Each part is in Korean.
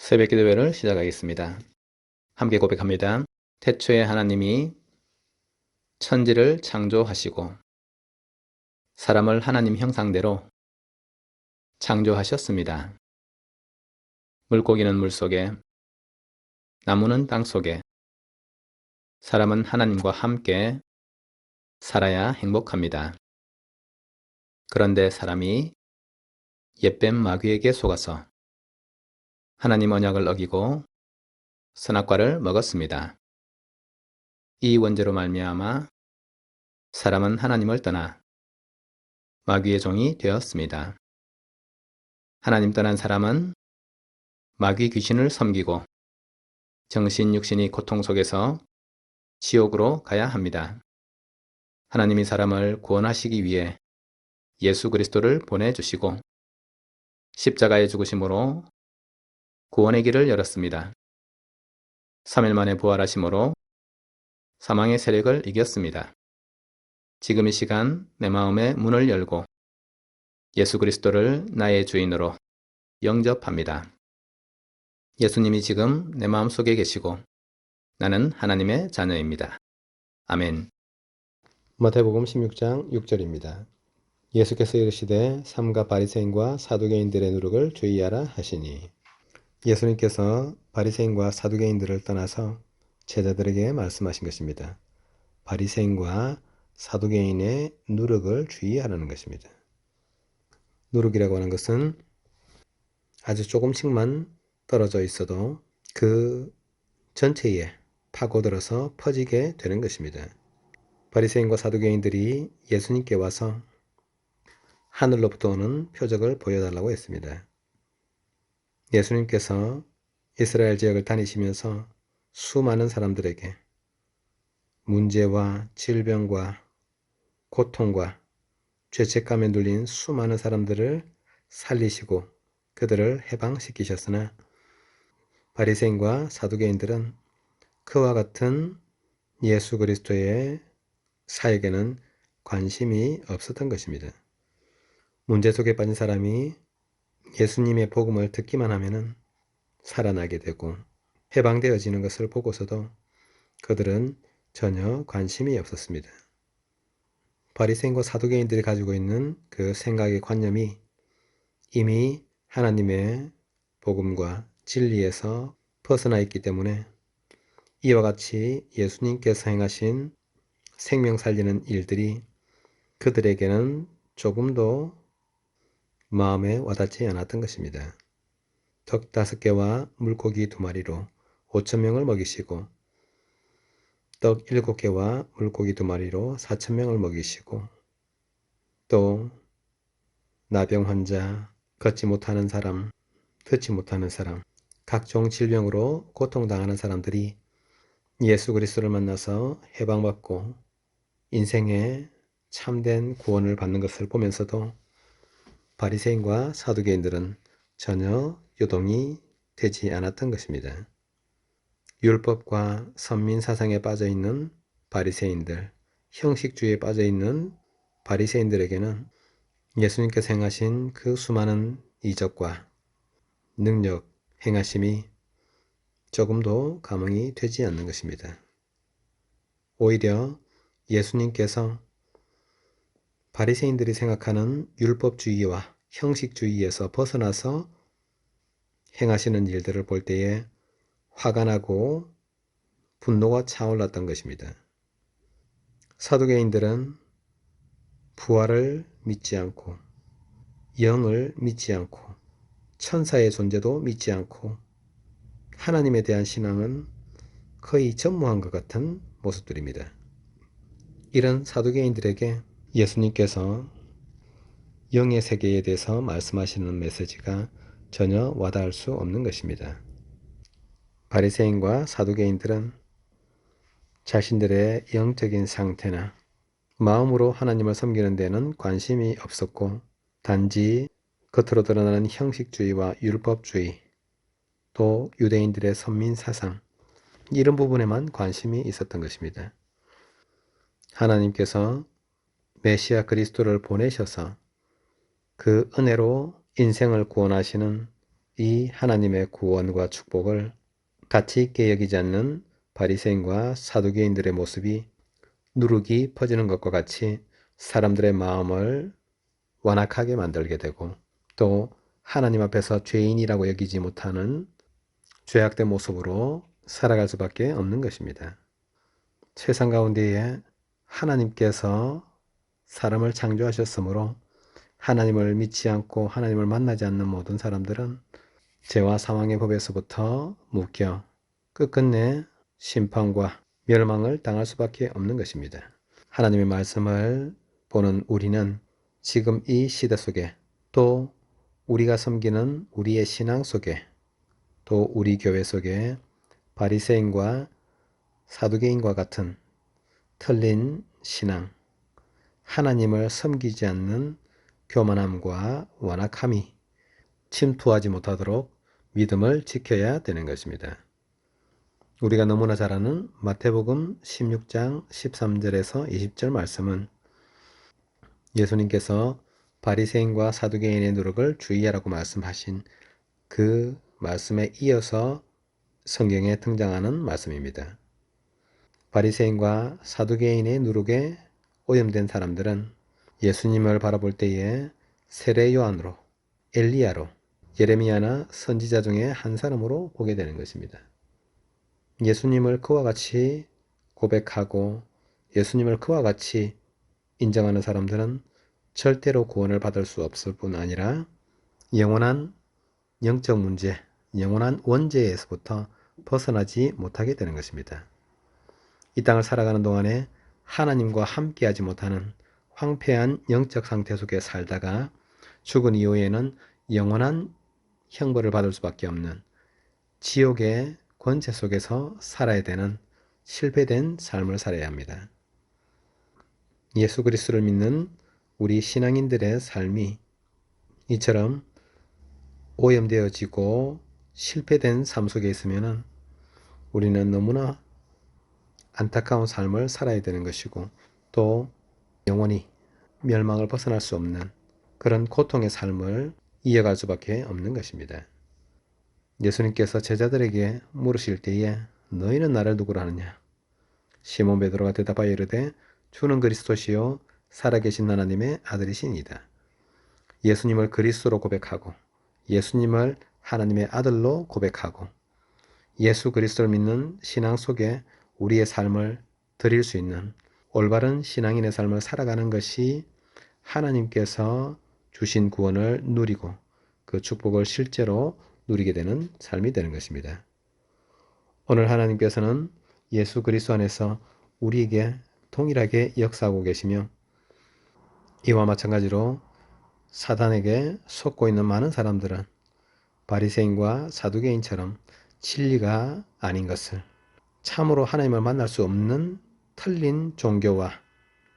새벽기도회를 시작하겠습니다. 함께 고백합니다. 태초에 하나님이 천지를 창조하시고 사람을 하나님 형상대로 창조하셨습니다. 물고기는 물속에, 나무는 땅속에, 사람은 하나님과 함께 살아야 행복합니다. 그런데 사람이 옛뱀 마귀에게 속아서 하나님 언약을 어기고 선악과를 먹었습니다. 이 원죄로 말미암아 사람은 하나님을 떠나 마귀의 종이 되었습니다. 하나님 떠난 사람은 마귀 귀신을 섬기고 정신 육신이 고통 속에서 지옥으로 가야 합니다. 하나님이 사람을 구원하시기 위해 예수 그리스도를 보내주시고 십자가의 죽으심으로 구원의 길을 열었습니다. 3일 만에 부활하심으로 사망의 세력을 이겼습니다. 지금 이 시간 내 마음의 문을 열고 예수 그리스도를 나의 주인으로 영접합니다. 예수님이 지금 내 마음속에 계시고 나는 하나님의 자녀입니다. 아멘. 마태복음 16장 6절입니다. 예수께서 이르시되 삼가 바리새인과 사두개인들의 누룩을 주의하라 하시니, 예수님께서 바리새인과 사두개인들을 떠나서 제자들에게 말씀하신 것입니다. 바리새인과 사두개인의 누룩을 주의하라는 것입니다. 누룩이라고 하는 것은 아주 조금씩만 떨어져 있어도 그 전체에 파고들어서 퍼지게 되는 것입니다. 바리새인과 사두개인들이 예수님께 와서 하늘로부터 오는 표적을 보여달라고 했습니다. 예수님께서 이스라엘 지역을 다니시면서 수많은 사람들에게 문제와 질병과 고통과 죄책감에 눌린 수많은 사람들을 살리시고 그들을 해방시키셨으나, 바리새인과 사두개인들은 그와 같은 예수 그리스도의 사역에는 관심이 없었던 것입니다. 문제 속에 빠진 사람이 예수님의 복음을 듣기만 하면은 살아나게 되고 해방되어지는 것을 보고서도 그들은 전혀 관심이 없었습니다. 바리새인과 사두개인들이 가지고 있는 그 생각의 관념이 이미 하나님의 복음과 진리에서 벗어나 있기 때문에 이와 같이 예수님께서 행하신 생명 살리는 일들이 그들에게는 조금도 마음에 와닿지 않았던 것입니다. 덕 5개와 물고기 2마리로 5,000명을 먹이시고, 떡 7개와 물고기 2마리로 4,000명을 먹이시고, 또 나병 환자, 걷지 못하는 사람, 듣지 못하는 사람, 각종 질병으로 고통당하는 사람들이 예수 그리스도를 만나서 해방받고 인생의 참된 구원을 받는 것을 보면서도 바리새인과 사두개인들은 전혀 요동이 되지 않았던 것입니다. 율법과 선민사상에 빠져있는 바리새인들, 형식주의에 빠져있는 바리새인들에게는 예수님께서 행하신 그 수많은 이적과 능력, 행하심이 조금도 감흥이 되지 않는 것입니다. 오히려 예수님께서 바리새인들이 생각하는 율법주의와 형식주의에서 벗어나서 행하시는 일들을 볼 때에 화가 나고 분노가 차올랐던 것입니다. 사두개인들은 부활을 믿지 않고, 영을 믿지 않고, 천사의 존재도 믿지 않고, 하나님에 대한 신앙은 거의 전무한 것 같은 모습들입니다. 이런 사두개인들에게 예수님께서 영의 세계에 대해서 말씀하시는 메시지가 전혀 와닿을 수 없는 것입니다. 바리새인과 사두개인들은 자신들의 영적인 상태나 마음으로 하나님을 섬기는 데는 관심이 없었고, 단지 겉으로 드러나는 형식주의와 율법주의, 또 유대인들의 선민사상, 이런 부분에만 관심이 있었던 것입니다. 하나님께서 메시아 그리스도를 보내셔서 그 은혜로 인생을 구원하시는 이 하나님의 구원과 축복을 가치 있게 여기지 않는 바리새인과 사두개인들의 모습이 누룩이 퍼지는 것과 같이 사람들의 마음을 완악하게 만들게 되고 또 하나님 앞에서 죄인이라고 여기지 못하는 죄악된 모습으로 살아갈 수밖에 없는 것입니다. 세상 가운데에 하나님께서 사람을 창조하셨으므로 하나님을 믿지 않고 하나님을 만나지 않는 모든 사람들은 죄와 사망의 법에서부터 묶여 끝끝내 심판과 멸망을 당할 수밖에 없는 것입니다. 하나님의 말씀을 보는 우리는 지금 이 시대 속에 또 우리가 섬기는 우리의 신앙 속에 또 우리 교회 속에 바리새인과 사두개인과 같은 틀린 신앙, 하나님을 섬기지 않는 교만함과 완악함이 침투하지 못하도록 믿음을 지켜야 되는 것입니다. 우리가 너무나 잘 아는 마태복음 16장 13절에서 20절 말씀은 예수님께서 바리새인과 사두개인의 누룩을 주의하라고 말씀하신 그 말씀에 이어서 성경에 등장하는 말씀입니다. 바리새인과 사두개인의 누룩에 오염된 사람들은 예수님을 바라볼 때에 세례 요한으로, 엘리야로, 예레미야나 선지자 중에 한 사람으로 보게 되는 것입니다. 예수님을 그와 같이 고백하고 예수님을 그와 같이 인정하는 사람들은 절대로 구원을 받을 수 없을 뿐 아니라 영원한 영적 문제, 영원한 원죄에서부터 벗어나지 못하게 되는 것입니다. 이 땅을 살아가는 동안에 하나님과 함께하지 못하는 황폐한 영적 상태 속에 살다가 죽은 이후에는 영원한 형벌을 받을 수밖에 없는 지옥의 권세 속에서 살아야 되는 실패된 삶을 살아야 합니다. 예수 그리스도를 믿는 우리 신앙인들의 삶이 이처럼 오염되어지고 실패된 삶 속에 있으면 우리는 너무나 안타까운 삶을 살아야 되는 것이고 또 영원히 멸망을 벗어날 수 없는 그런 고통의 삶을 이어갈 수밖에 없는 것입니다. 예수님께서 제자들에게 물으실 때에 너희는 나를 누구라 하느냐? 시몬 베드로가 대답하여 이르되 주는 그리스도시요 살아계신 하나님의 아들이시니이다. 예수님을 그리스도로 고백하고 예수님을 하나님의 아들로 고백하고 예수 그리스도를 믿는 신앙 속에 우리의 삶을 드릴 수 있는 올바른 신앙인의 삶을 살아가는 것이 하나님께서 주신 구원을 누리고 그 축복을 실제로 누리게 되는 삶이 되는 것입니다. 오늘 하나님께서는 예수 그리스도 안에서 우리에게 동일하게 역사하고 계시며 이와 마찬가지로 사단에게 속고 있는 많은 사람들은 바리새인과 사두개인처럼 진리가 아닌 것을 참으로 하나님을 만날 수 없는 틀린 종교와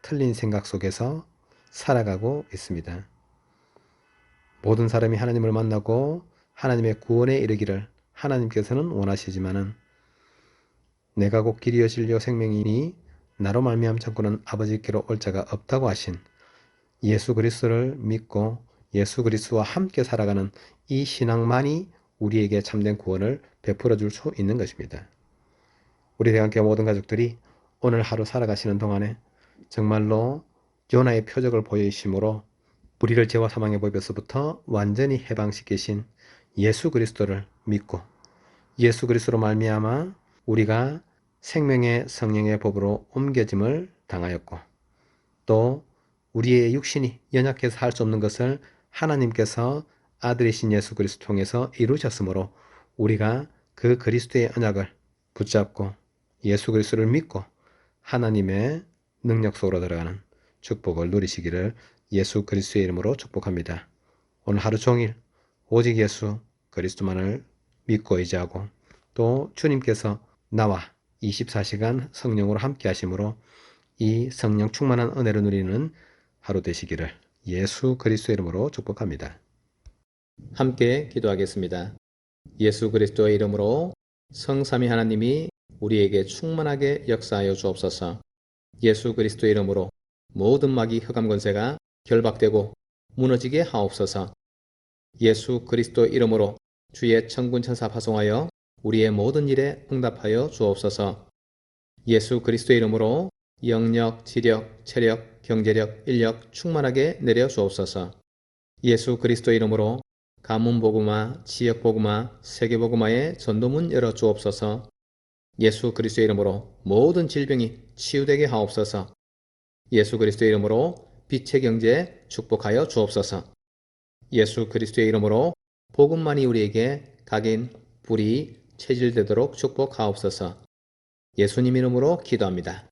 틀린 생각 속에서 살아가고 있습니다. 모든 사람이 하나님을 만나고 하나님의 구원에 이르기를 하나님께서는 원하시지만은 내가 곧 길이요 진리요 생명이니 나로 말미암지 않고는 아버지께로 올 자가 없다고 하신 예수 그리스도를 믿고 예수 그리스도와 함께 살아가는 이 신앙만이 우리에게 참된 구원을 베풀어 줄 수 있는 것입니다. 우리 대한교회 모든 가족들이 오늘 하루 살아가시는 동안에 정말로 요나의 표적을 보이심으로 우리를 죄와 사망의 법에서부터 완전히 해방시키신 예수 그리스도를 믿고 예수 그리스도로 말미암아 우리가 생명의 성령의 법으로 옮겨짐을 당하였고 또 우리의 육신이 연약해서 할 수 없는 것을 하나님께서 아들이신 예수 그리스도 통해서 이루셨으므로 우리가 그 그리스도의 언약을 붙잡고 예수 그리스도를 믿고 하나님의 능력 속으로 들어가는 축복을 누리시기를 예수 그리스도의 이름으로 축복합니다. 오늘 하루 종일 오직 예수 그리스도만을 믿고 의지하고 또 주님께서 나와 24시간 성령으로 함께 하심으로 이 성령 충만한 은혜를 누리는 하루 되시기를 예수 그리스도의 이름으로 축복합니다. 함께 기도하겠습니다. 예수 그리스도의 이름으로 성삼위 하나님이 우리에게 충만하게 역사하여 주옵소서. 예수 그리스도의 이름으로 모든 마귀 흑암 권세가 결박되고 무너지게 하옵소서. 예수 그리스도 이름으로 주의 천군 천사 파송하여 우리의 모든 일에 응답하여 주옵소서. 예수 그리스도의 이름으로 영력, 지력, 체력, 경제력, 인력 충만하게 내려 주옵소서. 예수 그리스도의 이름으로 가문복음화, 지역복음화, 세계복음화의 전도문 열어 주옵소서. 예수 그리스도의 이름으로 모든 질병이 치유되게 하옵소서. 예수 그리스도의 이름으로 빛의 경제 축복하여 주옵소서. 예수 그리스도의 이름으로 복음만이 우리에게 각인, 불이 체질되도록 축복하옵소서. 예수님 이름으로 기도합니다.